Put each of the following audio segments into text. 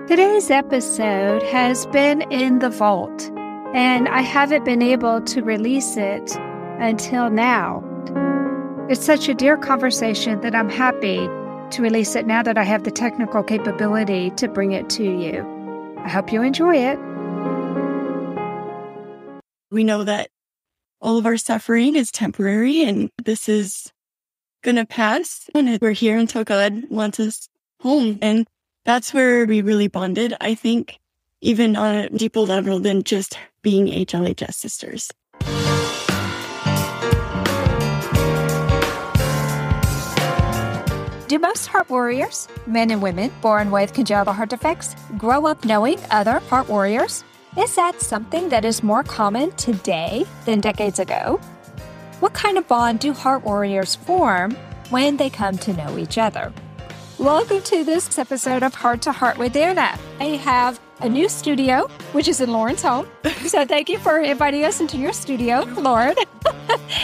Today's episode has been in the vault, and I haven't been able to release it until now. It's such a dear conversation that I'm happy to release it now that I have the technical capability to bring it to you. I hope you enjoy it. We know that all of our suffering is temporary and this is going to pass, and we're here until God wants us home. And that's where we really bonded, I think, even on a deeper level than just being HLHS sisters. Do most heart warriors, men and women born with congenital heart defects, grow up knowing other heart warriors? Is that something that is more common today than decades ago? What kind of bond do heart warriors form when they come to know each other? Welcome to this episode of Heart to Heart with Anna. I have a new studio, which is in Lauren's home. So thank you for inviting us into your studio, Lauren.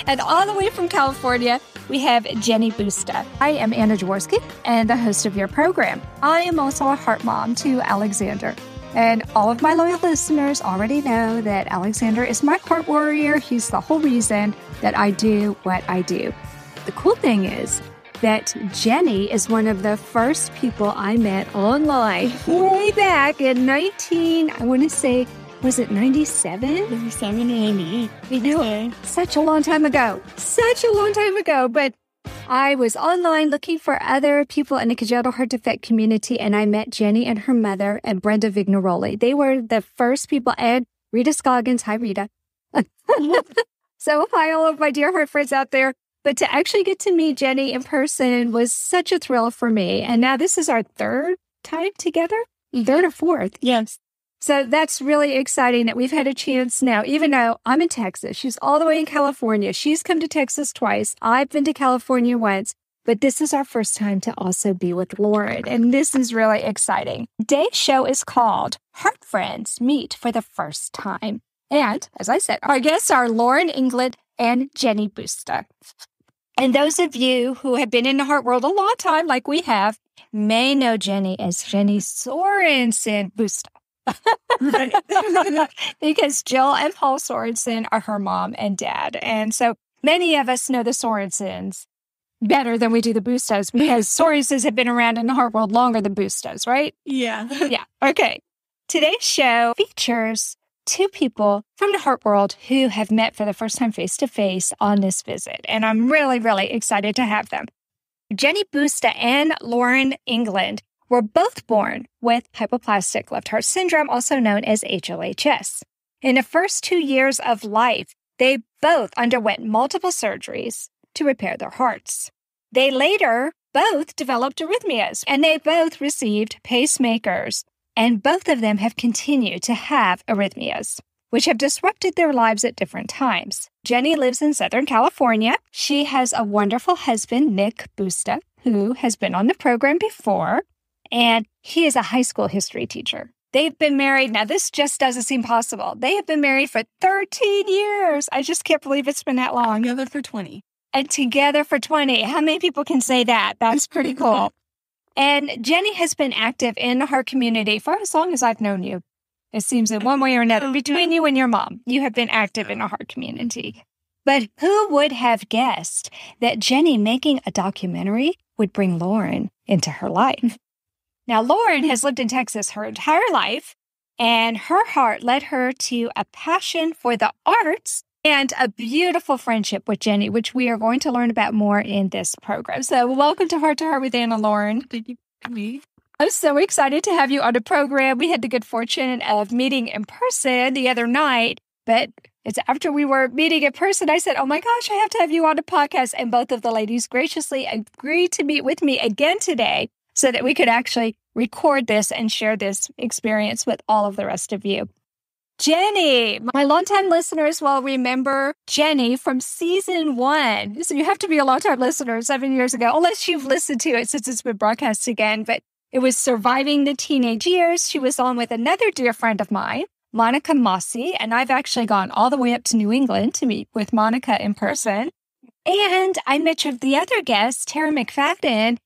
And all the way from California, we have Jeni Busta. I am Anna Jaworski and the host of your program. I am also a heart mom to Alexander. And all of my loyal listeners already know that Alexander is my heart warrior. He's the whole reason that I do what I do. The cool thing is that Jeni is one of the first people I met online way back in 97? 97 and 98. You know, such a long time ago. But I was online looking for other people in the congenital heart defect community, and I met Jeni and her mother and Brenda Vignaroli. They were the first people, and Rita Scoggins. Hi, Rita. So hi, all of my dear heart friends out there. But to actually get to meet Jeni in person was such a thrill for me. And now this is our third time together, third or fourth. Yes. So that's really exciting that we've had a chance now, even though I'm in Texas. She's all the way in California. She's come to Texas twice. I've been to California once. But this is our first time to also be with Lauren. And this is really exciting. Today's show is called Heart Friends Meet for the First Time. And as I said, our guests are Lauren England and Jeni Busta. And those of you who have been in the heart world a long time, like we have, may know Jeni as Jeni Sorensen Busta. Because Jill and Paul Sorensen are her mom and dad. And so many of us know the Sorensens better than we do the Bustas, because Sorensens have been around in the heart world longer than Bustas, right? Yeah. Yeah. Okay. Today's show features two people from the heart world who have met for the first time face-to-face on this visit. And I'm really, really excited to have them. Jeni Busta and Lauren England were both born with hypoplastic left heart syndrome, also known as HLHS. In the first 2 years of life, they both underwent multiple surgeries to repair their hearts. They later both developed arrhythmias, and they both received pacemakers. And both of them have continued to have arrhythmias, which have disrupted their lives at different times. Jeni lives in Southern California. She has a wonderful husband, Nick Busta, who has been on the program before, and he is a high school history teacher. They've been married. Now, this just doesn't seem possible. They have been married for 13 years. I just can't believe it's been that long. Together for 20. And together for 20. How many people can say that? That's pretty cool. And Jeni has been active in the heart community for as long as I've known you. It seems in one way or another, between you and your mom, you have been active in the heart community. But who would have guessed that Jeni making a documentary would bring Lauren into her life? Now, Lauren has lived in Texas her entire life, and her heart led her to a passion for the arts and a beautiful friendship with Jeni, which we are going to learn about more in this program. So welcome to Heart with Anna, Lauren. Thank you for me. I'm so excited to have you on the program. We had the good fortune of meeting in person the other night, but it's after we were meeting in person, I said, oh my gosh, I have to have you on the podcast. And both of the ladies graciously agreed to meet with me again today so that we could actually record this and share this experience with all of the rest of you. Jeni, my longtime listeners will remember Jeni from season 1. So you have to be a longtime listener 7 years ago, unless you've listened to it since it's been broadcast again. But it was Surviving the Teenage Years. She was on with another dear friend of mine, Monica Mossy, and I've actually gone all the way up to New England to meet with Monica in person. And I met the other guest, Tara McFadden,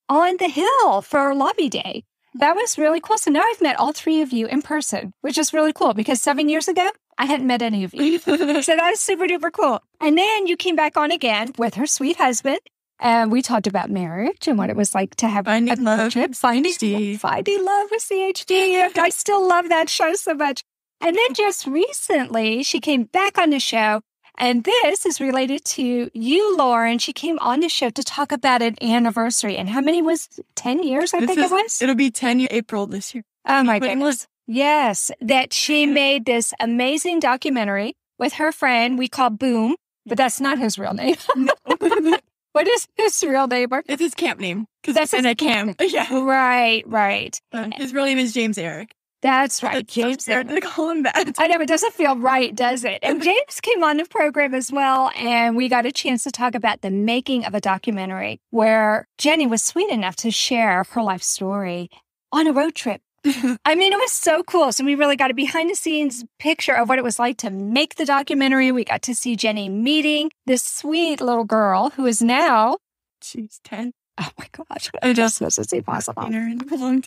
on the Hill for Lobby Day. That was really cool. So now I've met all three of you in person, which is really cool because 7 years ago, I hadn't met any of you. So that was super duper cool. And then you came back on again with her sweet husband. And we talked about marriage and what it was like to have Finding love. Finding love with CHD. I still love that show so much. And then just recently, she came back on the show. And this is related to you, Lauren. She came on the show to talk about an anniversary. And how many was it? 10 years, I think it was? It'll be 10 years April this year. Oh, my goodness. Yes, that she made this amazing documentary with her friend we call Boom, but that's not his real name. What is his real name? It's his camp name. Because that's in a camp. Yeah. Right. His real name is James Eric. That's right. James Eric. They call him that. I know, it doesn't feel right, does it? And James came on the program as well, and we got a chance to talk about the making of a documentary where Jeni was sweet enough to share her life story on a road trip. I mean, it was so cool. So we really got a behind-the-scenes picture of what it was like to make the documentary. We got to see Jeni meeting this sweet little girl who is now... She's 10. Oh, my gosh. It just doesn't seem possible.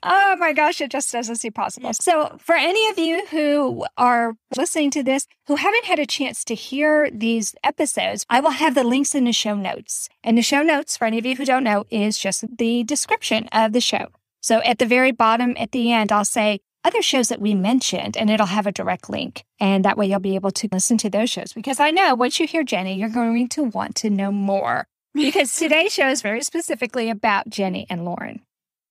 Oh, my gosh. It just doesn't seem possible. So for any of you who are listening to this, who haven't had a chance to hear these episodes, I will have the links in the show notes. And the show notes, for any of you who don't know, is just the description of the show. So at the very bottom, at the end, I'll say other shows that we mentioned, and it'll have a direct link. And that way you'll be able to listen to those shows. Because I know once you hear Jeni, you're going to want to know more. Because today's show is very specifically about Jeni and Lauren.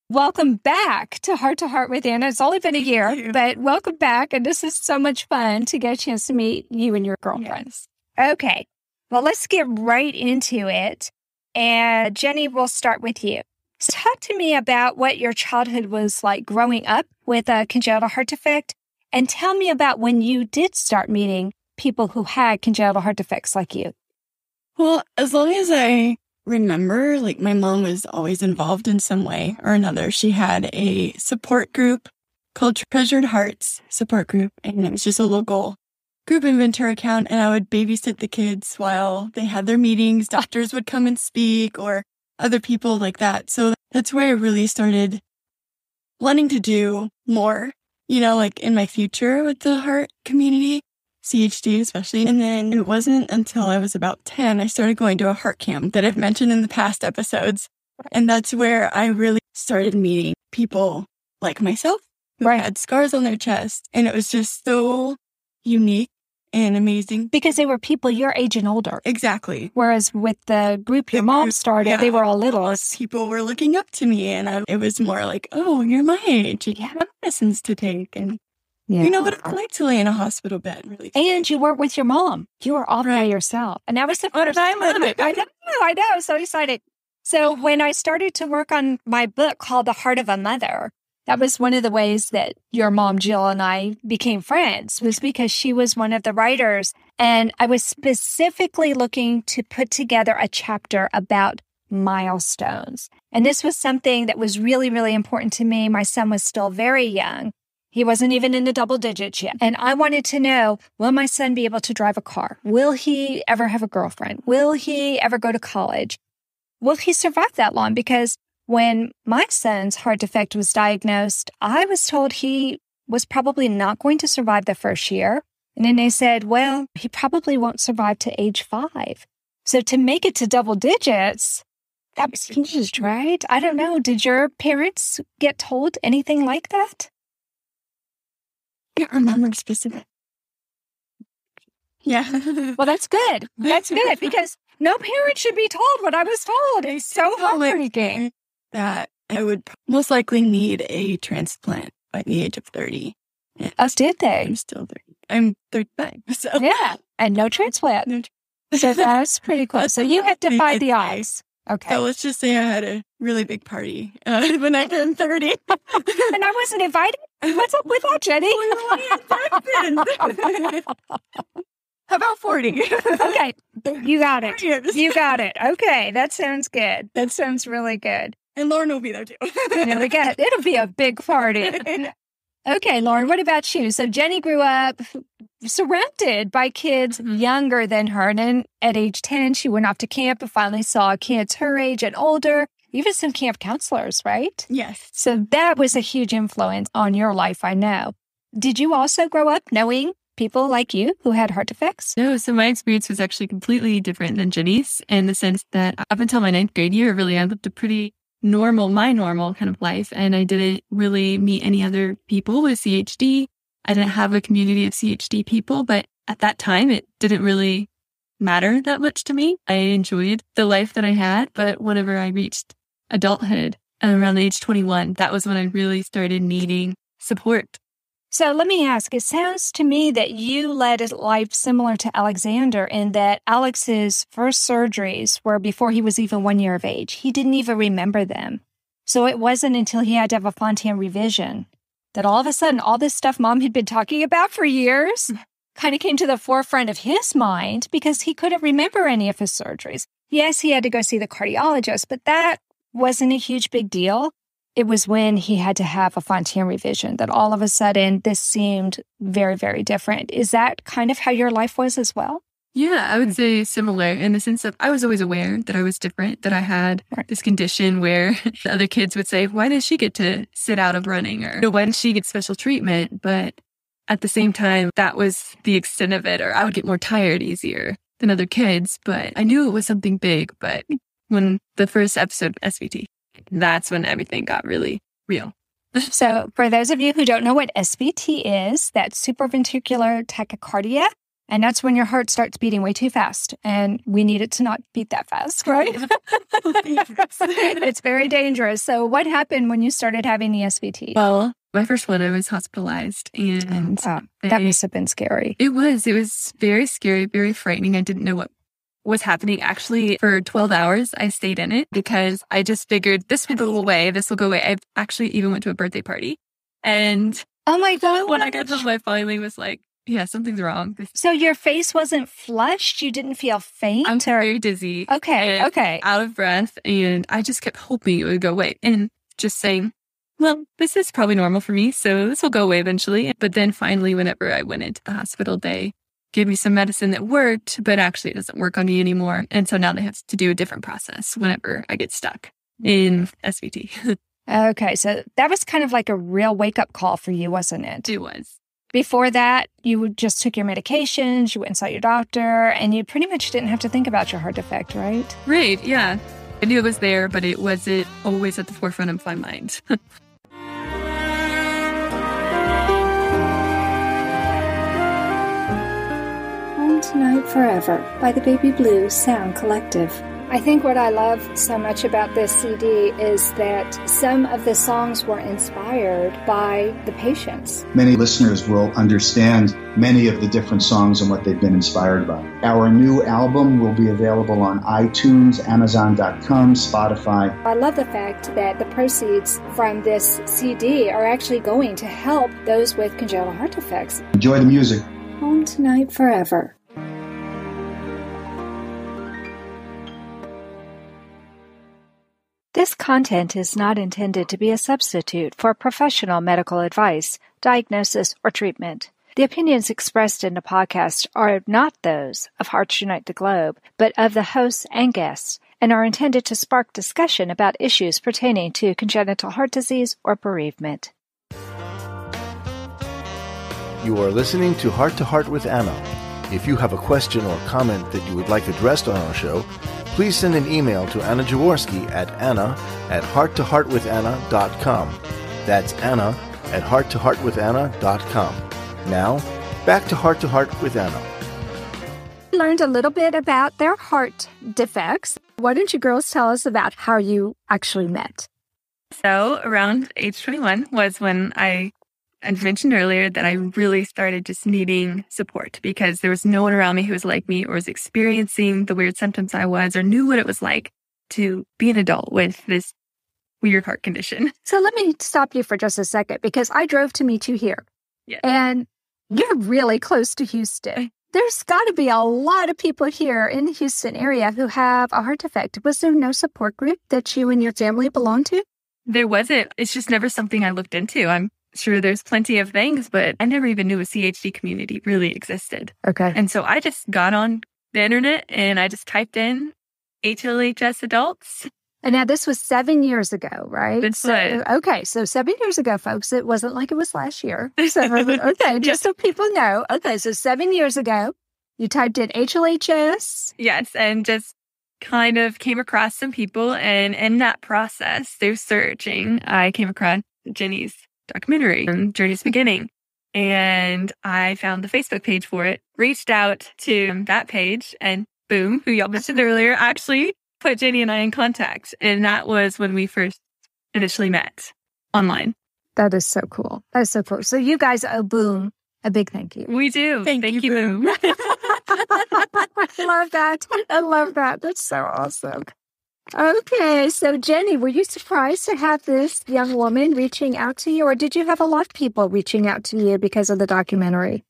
Welcome back to Heart with Anna. It's only been a year, but welcome back. And this is so much fun to get a chance to meet you and your girlfriends. Yes. Okay. Well, let's get right into it. And Jeni, we'll start with you. So talk to me about what your childhood was like growing up with a congenital heart defect, and tell me about when you did start meeting people who had congenital heart defects like you. Well, as long as I remember, like my mom was always involved in some way or another. She had a support group called Treasured Hearts Support Group, and it was just a local group in Ventura County, and I would babysit the kids while they had their meetings. Doctors would come and speak, or other people like that. So that's where I really started wanting to do more, like in my future with the heart community, CHD especially. And then it wasn't until I was about 10, I started going to a heart camp that I've mentioned in the past episodes. And that's where I really started meeting people like myself who had scars on their chest. And it was just so unique and amazing. Because they were people your age and older. Exactly. Whereas with the group your mom started, they were all little. People were looking up to me, and it was more like, oh, you're my age. You have medicines to take. And you know what it's like to lay in a hospital bed. Really. And you weren't with your mom. You were all by yourself. And that was the first time of it. I know. So excited. So when I started to work on my book called The Heart of a Mother, that was one of the ways that your mom, Jill, and I became friends, was because she was one of the writers. And I was specifically looking to put together a chapter about milestones. And this was something that was really, really important to me. My son was still very young. He wasn't even in the double digits yet. And I wanted to know, will my son be able to drive a car? Will he ever have a girlfriend? Will he ever go to college? Will he survive that long? Because when my son's heart defect was diagnosed, I was told he was probably not going to survive the first year. And then they said, well, he probably won't survive to age 5. So to make it to double digits, that was huge, right? I don't know. Did your parents get told anything like that? I can't remember specific. Yeah. Well, that's good. That's good because no parent should be told what I was told. It's so heartbreaking. That I would most likely need a transplant by the age of 30. Oh, did they? I'm still 30. I'm 35. So. Yeah, and no transplant. So that's pretty cool. So you have defied the odds. Okay. So let's just say I had a really big party when I turned 30. And I wasn't invited? What's up with that, Jeni? How about 40? Okay. You got it. You got it. Okay. That sounds good. That sounds really good. And Lauren will be there too. It'll be a big party. Okay, Lauren, what about you? So Jeni grew up surrounded by kids younger than her. And then at age 10, she went off to camp and finally saw kids her age and older. even some camp counselors, right? Yes. So that was a huge influence on your life, I know. Did you also grow up knowing people like you who had heart defects? No, so my experience was actually completely different than Jeni's in the sense that up until my 9th grade year, really, I lived a pretty my normal kind of life. And I didn't really meet any other people with CHD. I didn't have a community of CHD people, but at that time, it didn't really matter that much to me. I enjoyed the life that I had, but whenever I reached adulthood around the age 21, that was when I really started needing support. So let me ask, it sounds to me that you led a life similar to Alexander in that Alex's first surgeries were before he was even 1 year of age. He didn't even remember them. So it wasn't until he had to have a Fontan revision that all of a sudden all this stuff Mom had been talking about for years kind of came to the forefront of his mind because he couldn't remember any of his surgeries. Yes, he had to go see the cardiologist, but that wasn't a huge big deal. It was when he had to have a Fontan revision that all of a sudden this seemed very, very different. Is that kind of how your life was as well? Yeah, I would say similar in the sense of I was always aware that I was different, that I had this condition where the other kids would say, why does she get to sit out of running? Or when she gets special treatment? But at the same time, that was the extent of it, or I would get more tired easier than other kids. But I knew it was something big. But when the first episode of SVT, that's when everything got really real. So for those of you who don't know what SVT is, that's supraventricular tachycardia. And that's when your heart starts beating way too fast. And we need it to not beat that fast, right? It's very dangerous. So what happened when you started having the SVT? Well, my first one, I was hospitalized. And that must have been scary. It was very scary, very frightening. I didn't know what was happening. Actually, for 12 hours, I stayed in it because I just figured this will go away. This will go away. I actually even went to a birthday party. And oh my God, when I got home, I finally was like, yeah, something's wrong. So your face wasn't flushed? You didn't feel faint? I'm very dizzy. Okay. Out of breath. And I just kept hoping it would go away. And just saying, well, this is probably normal for me, so this will go away eventually. But then finally, whenever I went into the hospital, they gave me some medicine that worked, but actually it doesn't work on me anymore. And so now they have to do a different process whenever I get stuck in SVT. Okay, so that was kind of like a real wake-up call for you, wasn't it? It was. Before that, you just took your medications, you went and saw your doctor, and you pretty much didn't have to think about your heart defect, right? Right, yeah. I knew it was there, but it wasn't always at the forefront of my mind. Home Tonight Forever by the Baby Blue Sound Collective. I think what I love so much about this CD is that some of the songs were inspired by the patients. Many listeners will understand many of the different songs and what they've been inspired by. Our new album will be available on iTunes, Amazon.com, Spotify. I love the fact that the proceeds from this CD are actually going to help those with congenital heart defects. Enjoy the music. Home Tonight Forever. This content is not intended to be a substitute for professional medical advice, diagnosis, or treatment. The opinions expressed in the podcast are not those of Hearts Unite the Globe, but of the hosts and guests, and are intended to spark discussion about issues pertaining to congenital heart disease or bereavement. You are listening to Heart with Anna. If you have a question or comment that you would like addressed on our show, please send an email to Anna Jaworski at anna@hearttoheartwithanna.com. That's anna@hearttoheartwithanna.com. Now, back to Heart with Anna. We learned a little bit about their heart defects. Why don't you girls tell us about how you actually met? So around age 21 was when I mentioned earlier that I really started just needing support because there was no one around me who was like me or was experiencing the weird symptoms I was or knew what it was like to be an adult with this weird heart condition. So let me stop you for just a second because I drove to meet you here. Yeah. And you're really close to Houston. There's got to be a lot of people here in the Houston area who have a heart defect. Was there no support group that you and your family belong to? There wasn't. It's just never something I looked into. I'm sure there's plenty of things, but I never even knew a CHD community really existed. Okay. And so I just got on the internet and I just typed in HLHS adults And now this was 7 years ago, right? That's right. Okay, so 7 years ago, folks, it wasn't like it was last year. So, okay, just so people know. Okay, so 7 years ago, you typed in HLHS. Yes, and just kind of came across some people, and in that process, through searching, I came across Jeni's documentary, Journey's Beginning. And I found the Facebook page for it, reached out to that page, and boom, who y'all mentioned earlier, actually put Jeni and I in contact. And that was when we first initially met online. That is so cool. That is so cool. So you guys owe Boom a big thank you. We do. Thank you, Boom. I love that. I love that. That's so awesome. Okay, so Jeni, were you surprised to have this young woman reaching out to you, or did you have a lot of people reaching out to you because of the documentary?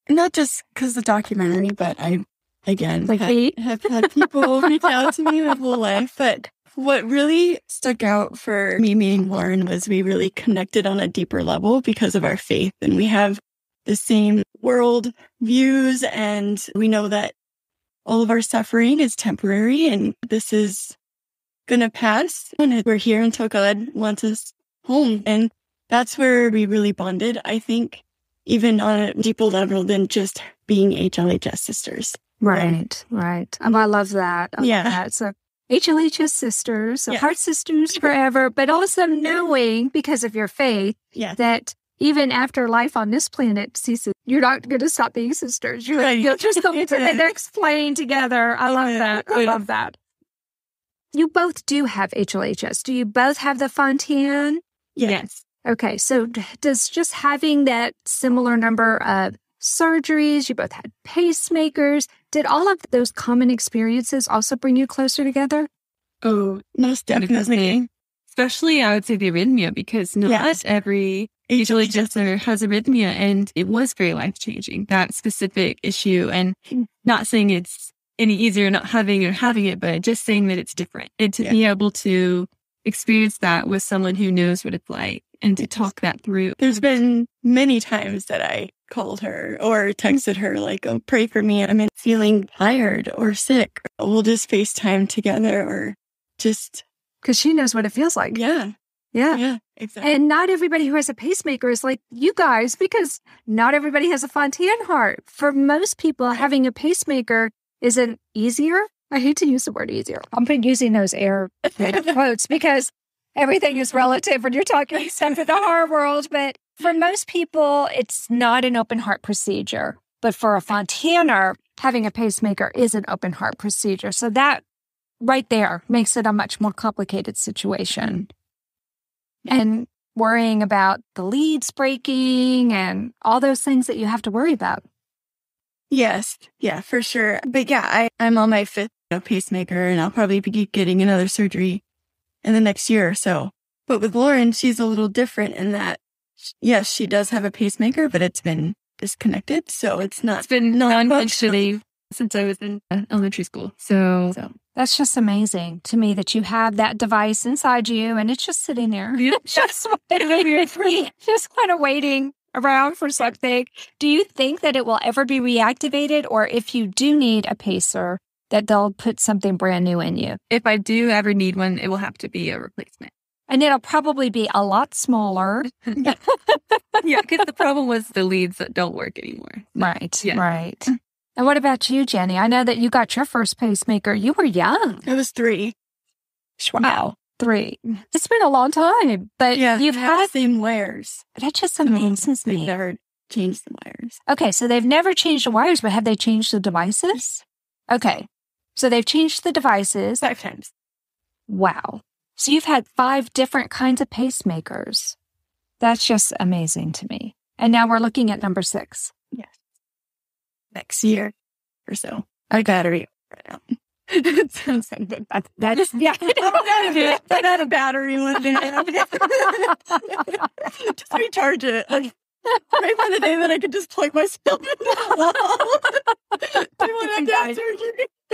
Not just because of the documentary, but I, again, Like have had people reach out to me my whole life. But what really stuck out for me meeting Lauren was we really connected on a deeper level because of our faith. And we have the same world views, and we know that all of our suffering is temporary, and this is going to pass. And we're here until God wants us home. And that's where we really bonded, I think, even on a deeper level than just being HLHS sisters. Right. I love that. I Yeah. love that. So HLHS sisters, so Yes. heart sisters forever, but also knowing because of your faith Yeah. that even after life on this planet ceases, you're not going to stop being sisters. You'll just go to the next plane together. I love that. I love that. You both do have HLHS. Do you both have the Fontan? Yes. Okay, so does just having that similar number of surgeries, you both had pacemakers, did all of those common experiences also bring you closer together? Oh, most definitely. Especially, I would say the arrhythmia, because not every HLHSer has arrhythmia, and it was very life-changing, that specific issue. And not saying it's any easier not having or having it, but just saying that it's different. And to be able to experience that with someone who knows what it's like and to talk that through. There's been many times that I called her or texted her, like, oh, pray for me. I'm feeling tired or sick. We'll just FaceTime together or just... Because she knows what it feels like. Yeah, exactly. And not everybody who has a pacemaker is like you guys, because not everybody has a Fontan heart. For most people, having a pacemaker isn't easier. I hate to use the word easier. I'm using those air quotes because everything is relative when you're talking stuff in the heart world. But for most people, it's not an open heart procedure. But for a Fontaner, having a pacemaker is an open heart procedure. So that right there makes it a much more complicated situation. And worrying about the leads breaking and all those things that you have to worry about. Yes, yeah, for sure. But yeah, I'm on my 5th pacemaker, and I'll probably be getting another surgery in the next year or so. But with Lauren, she's a little different in that, yes, she does have a pacemaker, but it's been disconnected. So it's been non-functioning since I was in elementary school. So that's just amazing to me that you have that device inside you and it's just sitting there. just kind of waiting around for something. Do you think that it will ever be reactivated, or if you do need a pacer, that they'll put something brand new in you? If I do ever need one, it will have to be a replacement. And it'll probably be a lot smaller. Yeah, because the problem was the leads that don't work anymore. Right, Yeah. right. And what about you, Jeni? I know that you got your first pacemaker. You were young. I was 3. Wow. 3. It's been a long time, but you've had the same wires. That just amazes They've me. never changed the wires. Okay, so they've never changed the wires, but have they changed the devices? Okay, so they've changed the devices 5 times. Wow. So you've had 5 different kinds of pacemakers. That's just amazing to me. And now we're looking at number 6. Yes. Next year or so. I battery right now. Sounds so good. That's yeah. I had a battery one day. Just recharge it. Like, right by the day that I could just plug myself in the wall.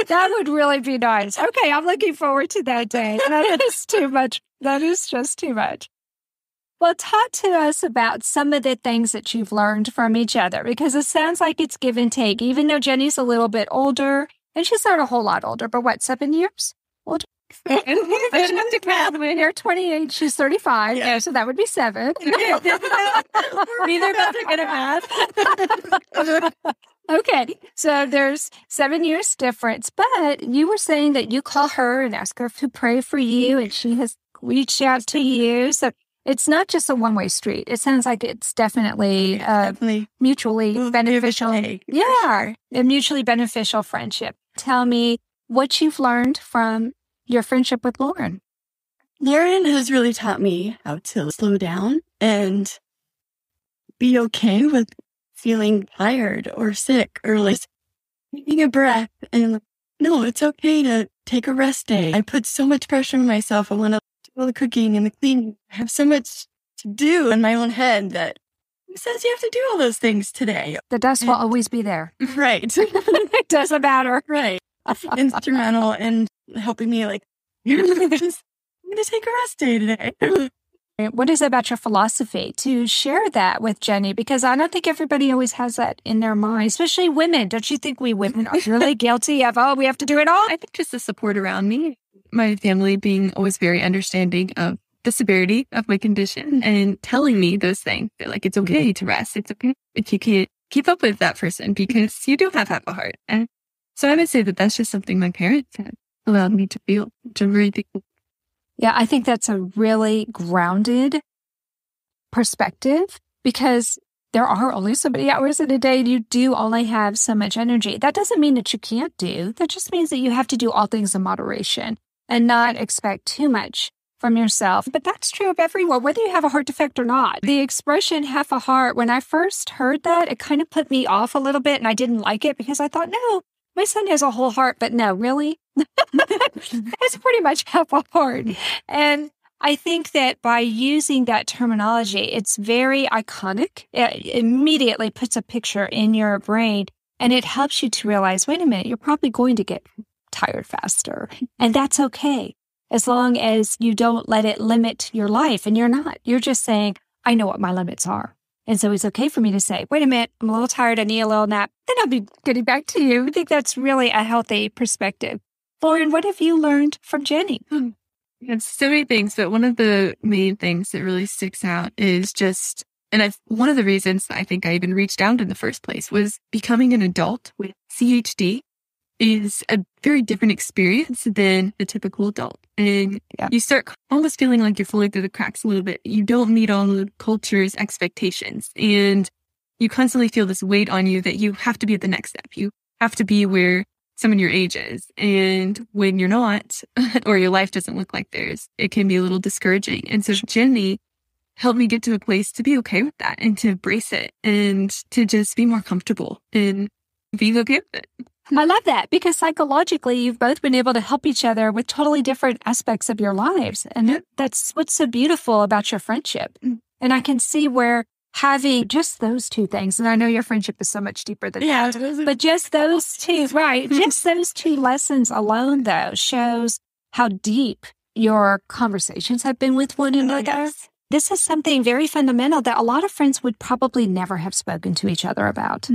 That would really be nice. Okay, I'm looking forward to that day. That is too much. That is just too much. Well, talk to us about some of the things that you've learned from each other, because it sounds like it's give and take, even though Jeni's a little bit older, and she's not a whole lot older, but what, 7 years older? When you're 28, she's 35. Yeah. So that would be 7. Neither of us are good at math. Okay, so there's 7 years difference, but you were saying that you call her and ask her to pray for you, and she has reached out to you. So it's not just a one-way street. It sounds like it's definitely mutually beneficial. Yeah, a mutually beneficial friendship. Tell me what you've learned from your friendship with Lauren. Lauren has really taught me how to slow down and be okay with feeling tired or sick or like taking a breath and no, it's okay to take a rest day. I put so much pressure on myself. I want to do all the cooking and the cleaning. I have so much to do in my own head that it says you have to do all those things today. The dust will always be there. Right. It doesn't matter. Right. Instrumental in helping me like, I'm going to take a rest day today. What is it about your philosophy to share that with Jeni? Because I don't think everybody always has that in their mind, especially women. Don't you think we women are really guilty of, we have to do it all? I think just the support around me, my family being always very understanding of the severity of my condition and telling me those things. That, like, it's okay to rest. It's okay if you can't keep up with that person because you do have a heart. And so I would say that that's just something my parents have allowed me to feel, which I'm very thankful. Yeah, I think that's a really grounded perspective because there are only so many hours in a day and you do only have so much energy. That doesn't mean that you can't do. That just means that you have to do all things in moderation and not expect too much from yourself. But that's true of everyone, whether you have a heart defect or not. The expression half a heart, when I first heard that, it kind of put me off a little bit and I didn't like it because I thought, no, my son has a whole heart, but no, really? It's pretty much half a heart. And I think that by using that terminology, it's very iconic. It immediately puts a picture in your brain and it helps you to realize, wait a minute, you're probably going to get tired faster. And that's okay. As long as you don't let it limit your life. And you're not. You're just saying, I know what my limits are. And so it's okay for me to say, wait a minute, I'm a little tired. I need a little nap. Then I'll be getting back to you. I think that's really a healthy perspective. Lauren, what have you learned from Jeni? It's so many things, but one of the main things that really sticks out is just, one of the reasons I think I even reached out in the first place was becoming an adult with CHD is a very different experience than the typical adult. And you start almost feeling like you're falling through the cracks a little bit. You don't meet all the culture's expectations. And you constantly feel this weight on you that you have to be at the next step. You have to be where someone your age is. And when you're not, or your life doesn't look like theirs, it can be a little discouraging. And so Jeni helped me get to a place to be okay with that and to embrace it and to just be more comfortable in being okay with it. I love that because psychologically, you've both been able to help each other with totally different aspects of your lives. And that's what's so beautiful about your friendship. And I can see where having just those two things, and I know your friendship is so much deeper than that, but just those two, right? Just those two lessons alone, though, shows how deep your conversations have been with one another. This is something very fundamental that a lot of friends would probably never have spoken to each other about.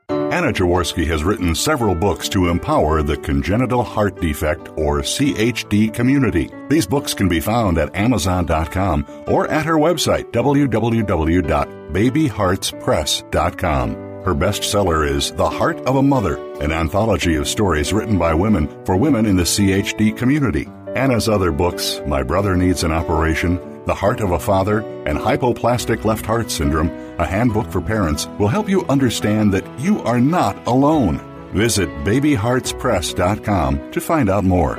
Anna Jaworski has written several books to empower the congenital heart defect or CHD community. These books can be found at Amazon.com or at her website, www.babyheartspress.com. Her bestseller is The Heart of a Mother, an anthology of stories written by women for women in the CHD community. Anna's other books, My Brother Needs an Operation, The Heart of a Father, and Hypoplastic Left Heart Syndrome, a handbook for parents, will help you understand that you are not alone. Visit babyheartspress.com to find out more.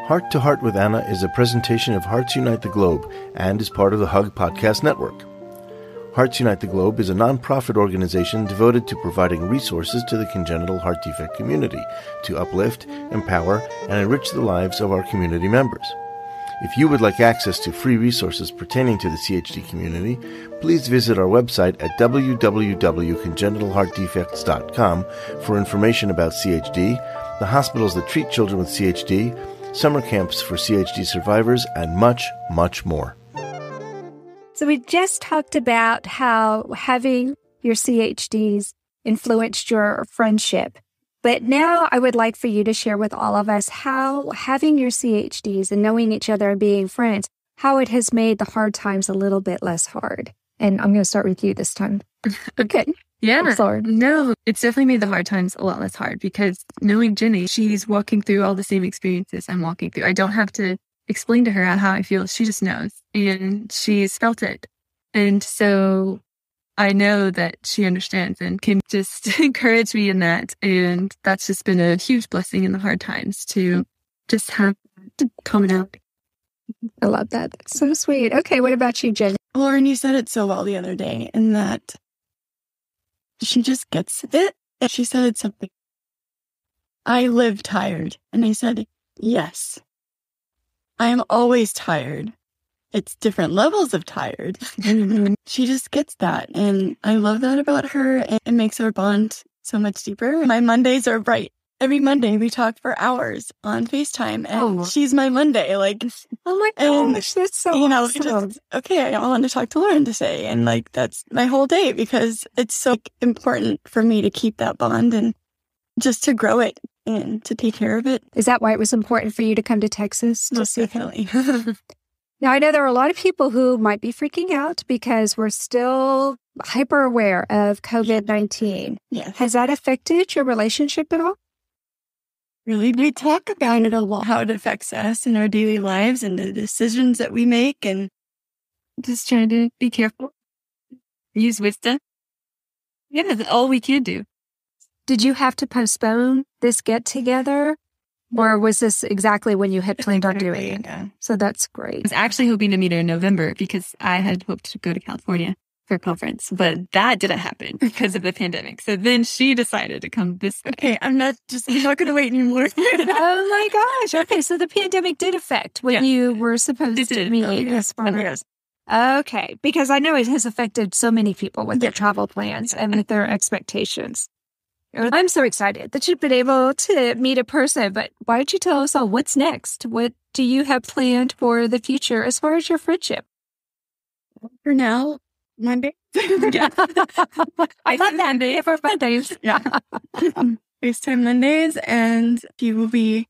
Heart to Heart with Anna is a presentation of Hearts Unite the Globe and is part of the Hug Podcast Network. Hearts Unite the Globe is a non-profit organization devoted to providing resources to the congenital heart defect community to uplift, empower, and enrich the lives of our community members. If you would like access to free resources pertaining to the CHD community, please visit our website at www.congenitalheartdefects.com for information about CHD, the hospitals that treat children with CHD, summer camps for CHD survivors, and much, much more. So we just talked about how having your CHDs influenced your friendship. But now I would like for you to share with all of us how having your CHDs and knowing each other and being friends, how it has made the hard times a little bit less hard. And I'm going to start with you this time. Okay. Yeah. No, it's definitely made the hard times a lot less hard because knowing Jeni, she's walking through all the same experiences I'm walking through. I don't have to explain to her how I feel. She just knows and she's felt it. And so I know that she understands and can just encourage me in that. And that's just been a huge blessing in the hard times to just have commonality. I love that. That's so sweet. Okay, what about you, Jeni? Lauren, you said it so well the other day in that she just gets it. And she said something. I live tired. And I said, yes. I am always tired. It's different levels of tired. She just gets that. And I love that about her. And it makes our bond so much deeper. My Mondays are bright. Every Monday we talk for hours on FaceTime. And she's my Monday. Like, oh my gosh, that's so awesome. Just, okay, I want to talk to Lauren today. And like, that's my whole day because it's so important for me to keep that bond and just to grow it and to take care of it. Is that why it was important for you to come to Texas? Most definitely. Now, I know there are a lot of people who might be freaking out because we're still hyper aware of COVID-19. Yeah. Has that affected your relationship at all? Really, we talk about it a lot, how it affects us in our daily lives and the decisions that we make, and just trying to be careful. Use wisdom. Yeah, that's all we can do. Did you have to postpone this get-together? Or was this exactly when you had planned on doing it? Yeah. So that's great. I was actually hoping to meet her in November because I had hoped to go to California for a conference, but that didn't happen because of the pandemic. So then she decided to come this way. Okay, I'm not going to wait anymore. Oh my gosh. Okay, so the pandemic did affect when you were supposed to meet. Yes. Okay, because I know it has affected so many people with their travel plans and with their expectations. I'm so excited that you've been able to meet a person, but why don't you tell us all what's next? What do you have planned for the future as far as your friendship? For now, Monday. Yeah. I love Monday for Mondays. Yeah. FaceTime Mondays, and he will be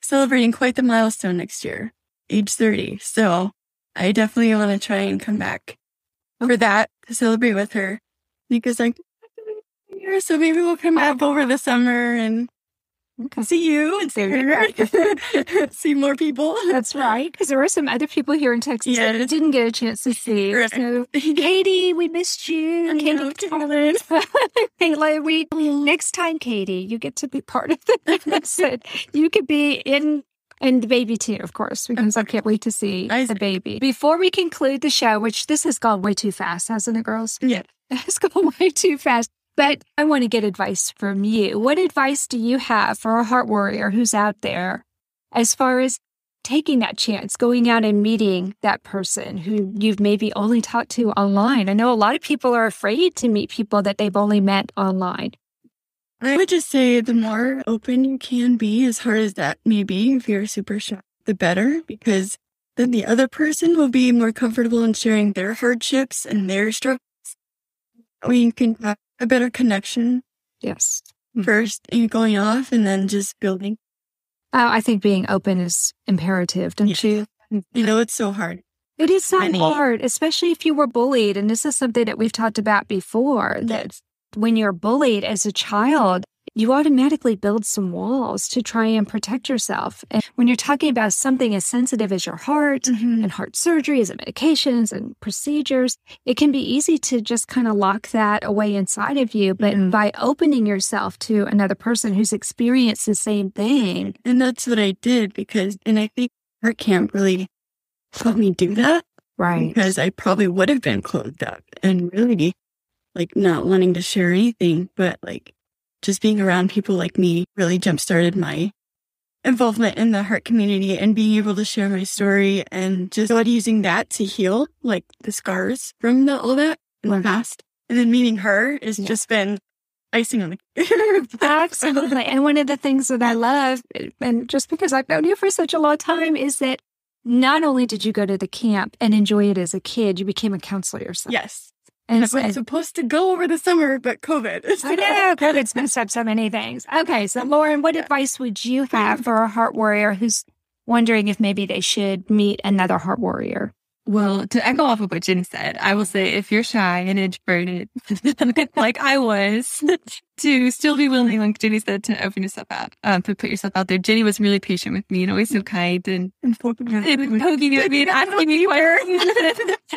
celebrating quite the milestone next year, age 30. So I definitely want to try and come back for that to celebrate with her because so maybe we'll come back over the summer and see you and see more people. That's right. Because there were some other people here in Texas that didn't get a chance to see. Right. So, Katie, we missed you. Kayla, next time, Katie, you get to be part of this. You could be in. And the baby too, of course, because I can't wait to see the baby. Before we conclude the show, which this has gone way too fast, hasn't it, girls? Yeah. It has gone way too fast. But I want to get advice from you. What advice do you have for a heart warrior who's out there as far as taking that chance, going out and meeting that person who you've maybe only talked to online? I know a lot of people are afraid to meet people that they've only met online. I would just say the more open you can be, as hard as that may be, if you're super shy, the better, because then the other person will be more comfortable in sharing their hardships and their struggles. We can have a better connection. Yes. First, going off and then just building. I think being open is imperative, don't you? You know, it's so hard. It is so hard, especially if you were bullied. And this is something that we've talked about before, that when you're bullied as a child, you automatically build some walls to try and protect yourself. And when you're talking about something as sensitive as your heart and heart surgeries and medications and procedures, it can be easy to just kind of lock that away inside of you. But by opening yourself to another person who's experienced the same thing. And that's what I did and I think heart camp really helped me do that. Right. Because I probably would have been closed up and really not wanting to share anything, but just being around people like me really jump-started my involvement in the heart community and being able to share my story and just using that to heal, the scars from all that in the past. And then meeting her has just been icing on the Absolutely. And one of the things that I love, and just because I've known you for such a long time, is that not only did you go to the camp and enjoy it as a kid, you became a counselor yourself. Yes. And I was supposed to go over the summer, but COVID. I know, COVID's messed up so many things. Okay, so Lauren, what advice would you have for a heart warrior who's wondering if maybe they should meet another heart warrior? Well, to echo off of what Jen said, I will say if you're shy and introverted, like I was, to still be willing, like Jeni said, to open yourself out, to put yourself out there. Jeni was really patient with me and always so kind and poking at me and asking me where.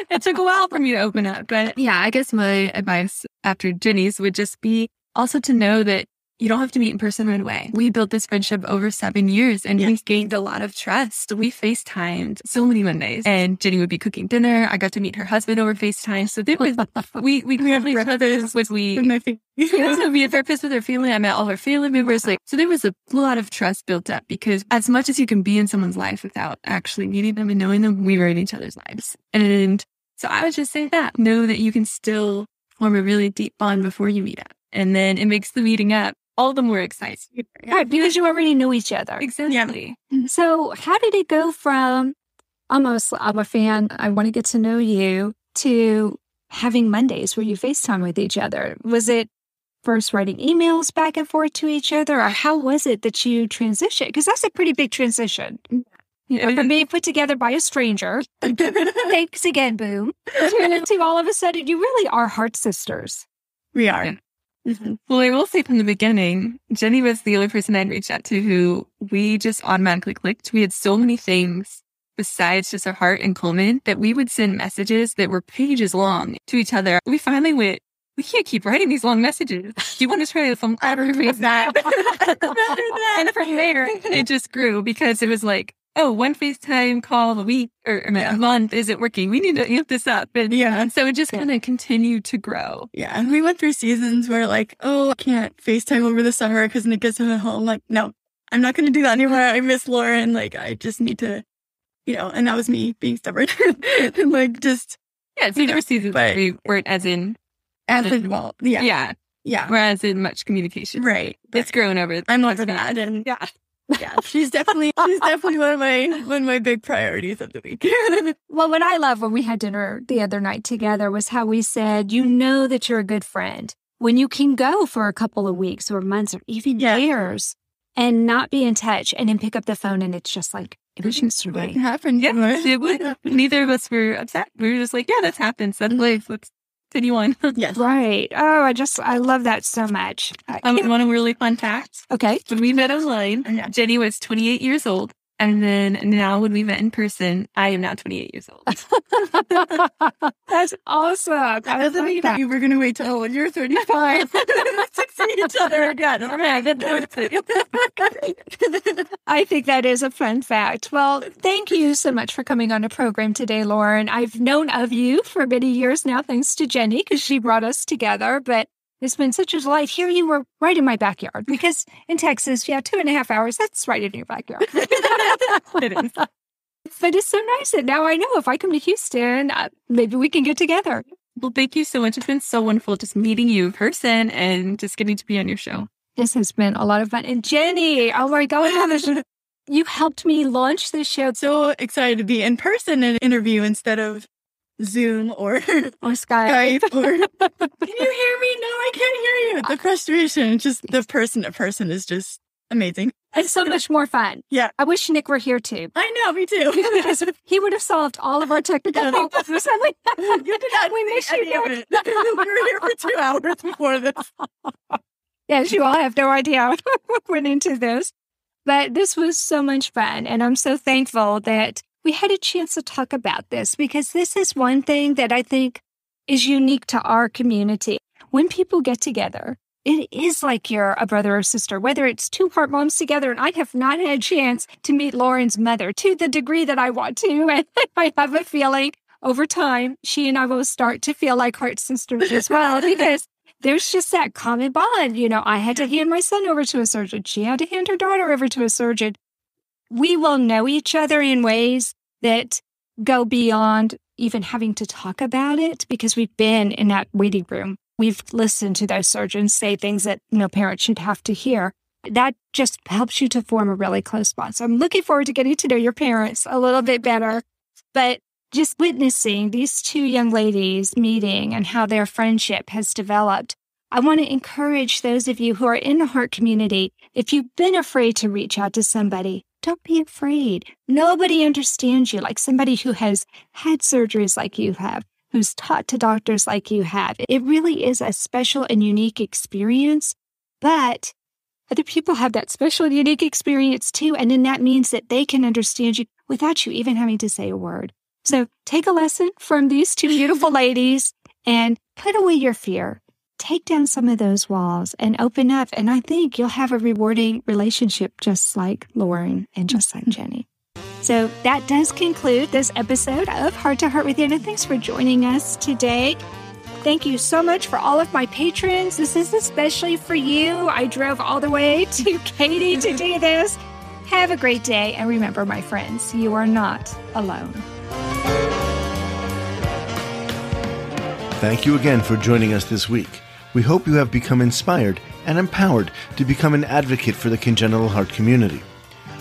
It took a while for me to open up. But yeah, I guess my advice after Jeni's would just be also to know that you don't have to meet in person right away. We built this friendship over 7 years and we've gained a lot of trust. We FaceTimed so many Mondays and Jeni would be cooking dinner. I got to meet her husband over FaceTime. So there was, we have each other's, we had breakfast with her family. I met all her family members. So there was a lot of trust built up because as much as you can be in someone's life without actually meeting them and knowing them, we were in each other's lives. And so I would just say that, know that you can still form a really deep bond before you meet up. And then it makes the meeting up all the more exciting. Right, because you already know each other. Exactly. Yeah. So how did it go from almost, I'm a fan, I want to get to know you, to having Mondays where you FaceTime with each other? Was it first writing emails back and forth to each other, or how was it that you transitioned? Because that's a pretty big transition. From being put together by a stranger, thanks again, boom, to all of a sudden, you really are heart sisters. We are. Yeah. Mm-hmm. Well, I will say from the beginning, Jeni was the only person I'd reached out to who we just automatically clicked. We had so many things besides just our heart in common that we would send messages that were pages long to each other. We finally went, we can't keep writing these long messages. Do you want to try some that? And from there, it just grew because it was like, oh, one FaceTime call a week or a month isn't working. We need to amp this up. And so it just kind of continued to grow. Yeah. And we went through seasons where like, oh, I can't FaceTime over the summer because Nick gets home. Like, no, I'm not going to do that anymore. I miss Lauren. Like, I just need to, and that was me being stubborn. And like, just. Yeah. So there were seasons where we weren't as involved. Yeah. Whereas in much communication. Right. It's grown over. I'm not for that. And yeah, she's definitely one of my big priorities of the week. Well, what I love when we had dinner the other night together was how we said, you know that you're a good friend when you can go for a couple of weeks or months or even years and not be in touch and then pick up the phone and it's just like, it was yesterday. It happened. Yeah, it would. Neither of us were upset. We were just like, yeah, that's happened. Suddenly, let's continue on. Yes. Right. Oh, I love that so much. One of really fun facts. Okay. When we met online, Jeni was 28 years old. And then now when we met in person, I am now 28 years old. That's awesome. I thought you were going to wait till when you're 35 to see each other again. I think that is a fun fact. Well, thank you so much for coming on the program today, Lauren. I've known of you for many years now, thanks to Jeni, because she brought us together. But it's been such a delight. Here you were right in my backyard because in Texas, 2.5 hours, that's right in your backyard. It is. But it's so nice that now I know if I come to Houston, maybe we can get together. Well, thank you so much. It's been so wonderful just meeting you in person and just getting to be on your show. This has been a lot of fun. And Jeni, oh my God, you helped me launch this show. So excited to be in person and interview instead of Zoom or Skype. Can you hear me? No, I can't hear you. The frustration, just the person to person is just amazing. It's so much more fun. Yeah. I wish Nick were here too. I know, me too. Because he would have solved all of our technical problems. You did not. We miss you. We were here for 2 hours before this. Yes, you all have no idea what went into this. But this was so much fun. And I'm so thankful that we had a chance to talk about this because this is one thing that I think is unique to our community. When people get together, it is like you're a brother or sister, whether it's two heart moms together. And I have not had a chance to meet Lauren's mother to the degree that I want to. And I have a feeling over time, she and I will start to feel like heart sisters as well because there's just that common bond. I had to hand my son over to a surgeon. She had to hand her daughter over to a surgeon. We will know each other in ways that go beyond even having to talk about it because we've been in that waiting room we've listened to those surgeons say things that no parent should have to hear. That just helps you to form a really close bond. So I'm looking forward to getting to know your parents a little bit better. But just witnessing these two young ladies meeting and how their friendship has developed, I want to encourage those of you who are in the heart community, if you've been afraid to reach out to somebody, don't be afraid. Nobody understands you like somebody who has had surgeries like you have, who's taught to doctors like you have. It really is a special and unique experience, but other people have that special and unique experience too, and then that means that they can understand you without you even having to say a word. So take a lesson from these two beautiful ladies and put away your fear. Take down some of those walls and open up, and I think you'll have a rewarding relationship just like Lauren and just like Jeni. So that does conclude this episode of Heart to Heart with Jeni. Thanks for joining us today. Thank you so much for all of my patrons. This is especially for you. I drove all the way to Katy to do this. Have a great day. And remember, my friends, you are not alone. Thank you again for joining us this week. We hope you have become inspired and empowered to become an advocate for the congenital heart community.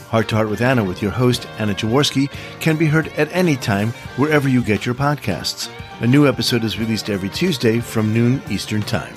Heart to Heart with Anna with your host, Anna Jaworski, can be heard at any time wherever you get your podcasts. A new episode is released every Tuesday from noon Eastern Time.